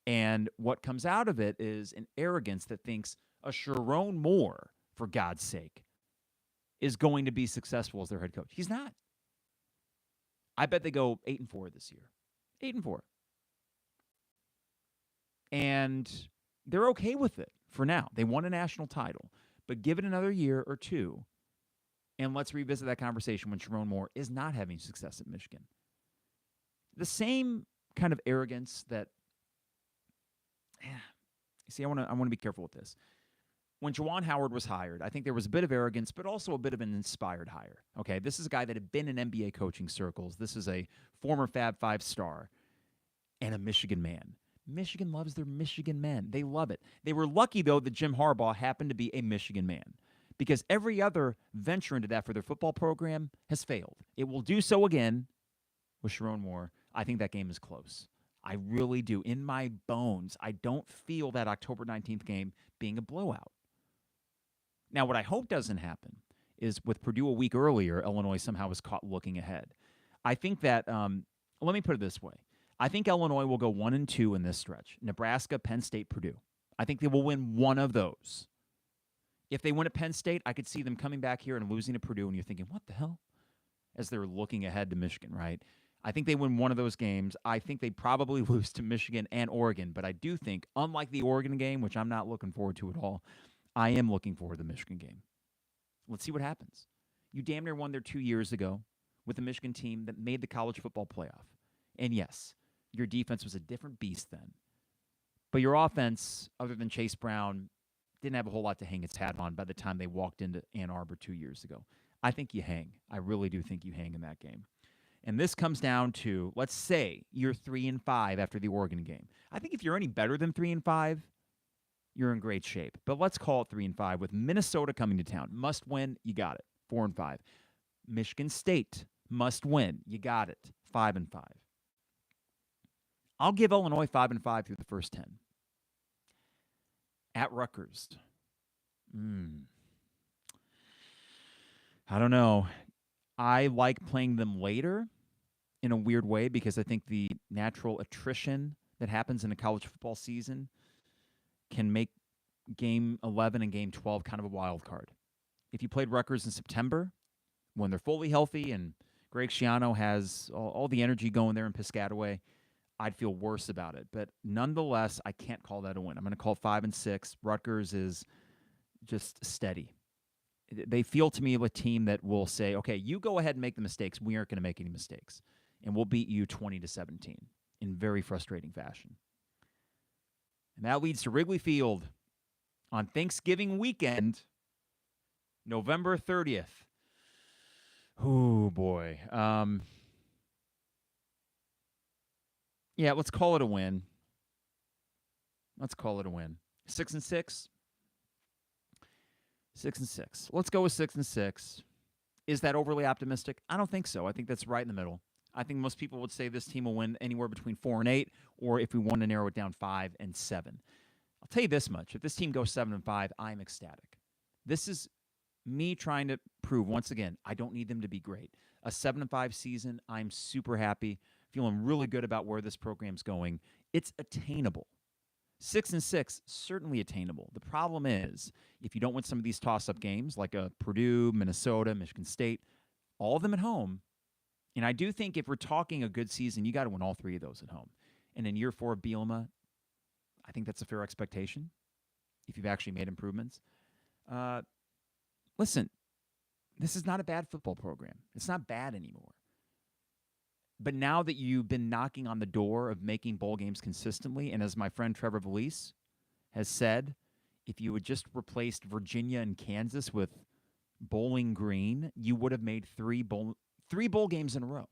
And what comes out of it is an arrogance that thinks a Sharon Moore, for God's sake, is going to be successful as their head coach. He's not. I bet they go 8-4 this year. 8-4. And they're okay with it for now. They won a national title. But give it another year or two, and let's revisit that conversation when Sharon Moore is not having success at Michigan. The same kind of arrogance that, see, I want to be careful with this. When Juwan Howard was hired, I think there was a bit of arrogance, but also a bit of an inspired hire. Okay, this is a guy that had been in NBA coaching circles. This is a former Fab Five star and a Michigan man. Michigan loves their Michigan men. They love it. They were lucky, though, that Jim Harbaugh happened to be a Michigan man, because every other venture into that for their football program has failed. It will do so again with Sharon Moore. I think that game is close. I really do. In my bones, I don't feel that October 19th game being a blowout. Now, what I hope doesn't happen is with Purdue a week earlier, Illinois somehow was caught looking ahead. I think that, let me put it this way. I think Illinois will go 1-2 in this stretch. Nebraska, Penn State, Purdue. I think they will win one of those. If they win at Penn State, I could see them coming back here and losing to Purdue, and you're thinking, what the hell? As they're looking ahead to Michigan, right? I think they win one of those games. I think they probably lose to Michigan and Oregon, but I do think, unlike the Oregon game, which I'm not looking forward to at all, I am looking forward to the Michigan game. Let's see what happens. You damn near won there 2 years ago with a Michigan team that made the college football playoff. And yes, your defense was a different beast then. But your offense, other than Chase Brown, didn't have a whole lot to hang its hat on by the time they walked into Ann Arbor 2 years ago. I think you hang. I really do think you hang in that game. And this comes down to, let's say you're 3-5 after the Oregon game. I think if you're any better than 3-5, you're in great shape. But let's call it 3-5 with Minnesota coming to town. Must win, you got it. 4-5. Michigan State, must win, you got it. 5-5. I'll give Illinois 5-5 through the first 10. At Rutgers. I don't know. I like playing them later in a weird way because I think the natural attrition that happens in a college football season can make Game 11 and Game 12 kind of a wild card. If you played Rutgers in September, when they're fully healthy and Greg Schiano has all the energy going there in Piscataway, I'd feel worse about it. But nonetheless, I can't call that a win. I'm going to call 5-6. Rutgers is just steady. They feel to me of a team that will say, okay, you go ahead and make the mistakes. We aren't going to make any mistakes. And we'll beat you 20-17 in very frustrating fashion. And that leads to Wrigley Field on Thanksgiving weekend, November 30th. Oh, boy. Yeah, let's call it a win. 6-6? 6-6. Let's go with 6-6. Is that overly optimistic? I don't think so. I think that's right in the middle. I think most people would say this team will win anywhere between 4-8, or if we want to narrow it down, 5-7. I'll tell you this much. If this team goes 7-5, I'm ecstatic. This is me trying to prove, once again, I don't need them to be great. A 7-5 season, I'm super happy, feeling really good about where this program's going. It's attainable. 6-6, certainly attainable. The problem is, if you don't win some of these toss-up games, like a Purdue, Minnesota, Michigan State, all of them at home, and I do think if we're talking a good season, you got to win all three of those at home. And in year 4 of Bielema, I think that's a fair expectation if you've actually made improvements. Listen, this is not a bad football program. It's not bad anymore. But now that you've been knocking on the door of making bowl games consistently, and as my friend Trevor Valise has said, if you had just replaced Virginia and Kansas with Bowling Green, you would have made three bowl games in a row.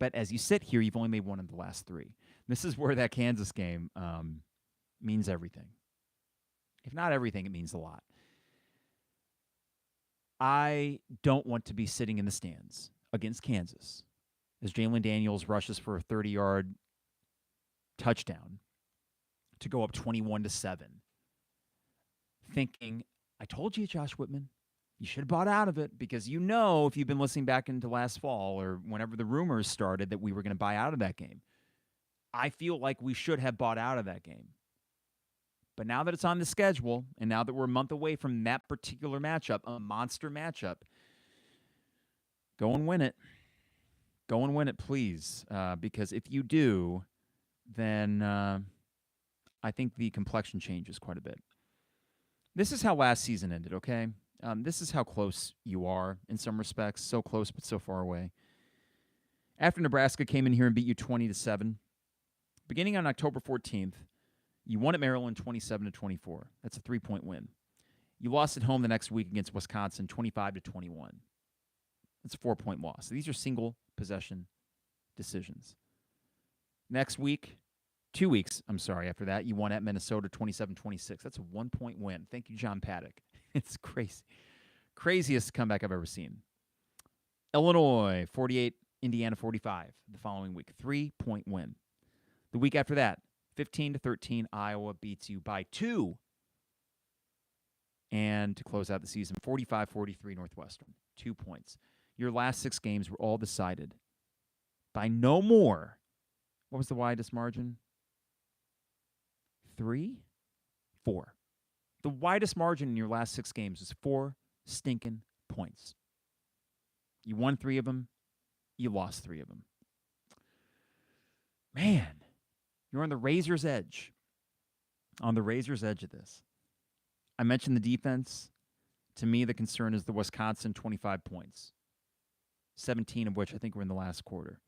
But as you sit here, you've only made one of the last 3. This is where that Kansas game means everything. If not everything, it means a lot. I don't want to be sitting in the stands against Kansas as Jalen Daniels rushes for a 30-yard touchdown to go up 21-7, thinking, I told you, Josh Whitman, you should have bought out of it, because you know, if you've been listening back into last fall or whenever the rumors started that we were going to buy out of that game, I feel like we should have bought out of that game. But now that it's on the schedule, and now that we're a month away from that particular matchup, a monster matchup, go and win it. Go and win it, please. Because if you do, then I think the complexion changes quite a bit. This is how last season ended, okay? This is how close you are in some respects. So close, but so far away. After Nebraska came in here and beat you 20-7, beginning on October 14th, you won at Maryland 27-24. That's a 3-point win. You lost at home the next week against Wisconsin 25-21. That's a 4-point loss. So these are single possession decisions. Next week, 2 weeks, after that, you won at Minnesota 27-26. That's a 1-point win. Thank you, John Paddock. It's crazy. Craziest comeback I've ever seen. Illinois 48, Indiana 45 the following week. 3-point win. The week after that, 15-13, Iowa beats you by 2. And to close out the season, 45-43 Northwestern, 2 points. Your last 6 games were all decided by no more. What was the widest margin? 3? 4. The widest margin in your last 6 games is 4 stinking points. You won 3 of them. You lost 3 of them. Man. You're on the razor's edge. On the razor's edge of this. I mentioned the defense. To me, the concern is the Wisconsin 25 points. 17 of which I think were in the last quarter.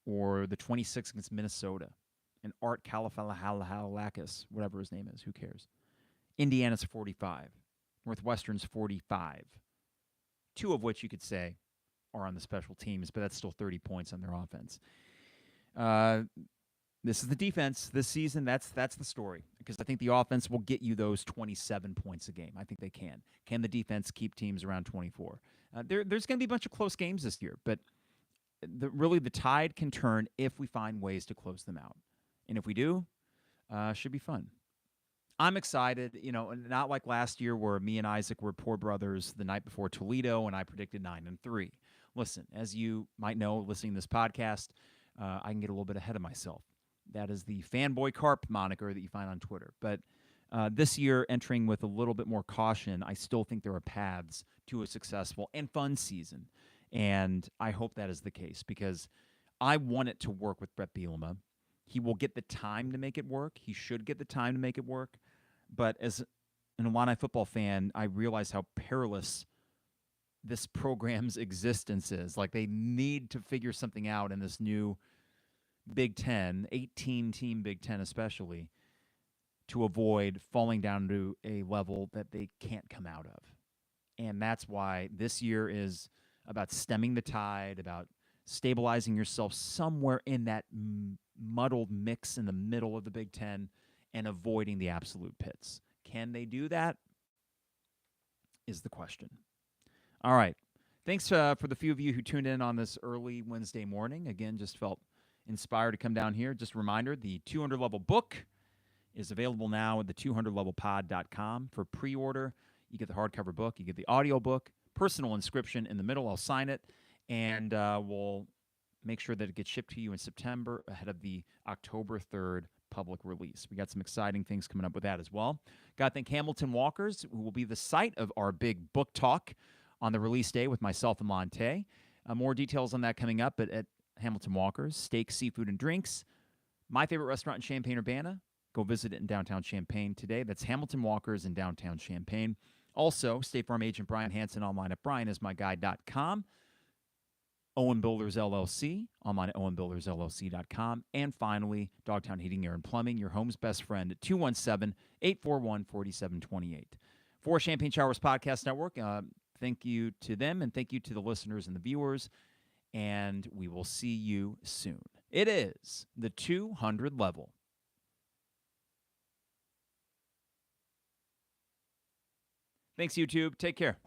Or the 26 against Minnesota. And Art Kalafalakis, whatever his name is, who cares? Indiana's 45. Northwestern's 45. 2 of which you could say are on the special teams, but that's still 30 points on their offense. This is the defense this season. That's the story, because I think the offense will get you those 27 points a game. I think they can. Can the defense keep teams around 24? There's going to be a bunch of close games this year, but really the tide can turn if we find ways to close them out. And if we do, should be fun. I'm excited, not like last year where me and Isaac were poor brothers the night before Toledo and I predicted 9-3. Listen, as you might know, listening to this podcast, I can get a little bit ahead of myself. That is the Fanboy Carp moniker that you find on Twitter. But this year, entering with a little bit more caution, I still think there are paths to a successful and fun season. And I hope that is the case, because I want it to work with Bret Bielema. He will get the time to make it work. He should get the time to make it work. But as an Illini football fan, I realize how perilous this program's existence is. Like, they need to figure something out in this new Big Ten, 18-team Big Ten especially, to avoid falling down to a level that they can't come out of. And that's why this year is about stemming the tide, about stabilizing yourself somewhere in that muddled mix in the middle of the Big Ten and avoiding the absolute pits. Can they do that? Is the question. All right. Thanks for the few of you who tuned in on this early Wednesday morning. Again, just felt inspired to come down here. Just a reminder, the 200-level book is available now at the 200levelpod.com for pre-order. You get the hardcover book. You get the audio book. Personal inscription in the middle. I'll sign it, and we'll make sure that it gets shipped to you in September ahead of the October 3rd public release. We got some exciting things coming up with that as well. Got to thank Hamilton Walkers, who will be the site of our big book talk on the release day with myself and Monte. More details on that coming up, but at Hamilton Walkers, steak, seafood, and drinks. My favorite restaurant in Champaign-Urbana. Go visit it in downtown Champaign today. That's Hamilton Walkers in downtown Champaign. Also, State Farm agent Brian Hansen online at brianismyguy.com. Owen Builders LLC, online at owenbuildersllc.com. And finally, Dogtown Heating, Air, and Plumbing, your home's best friend at 217-841-4728. For Champagne Showers Podcast Network, thank you to them, and thank you to the listeners and the viewers, and we will see you soon. It is the 200 level. Thanks, YouTube. Take care.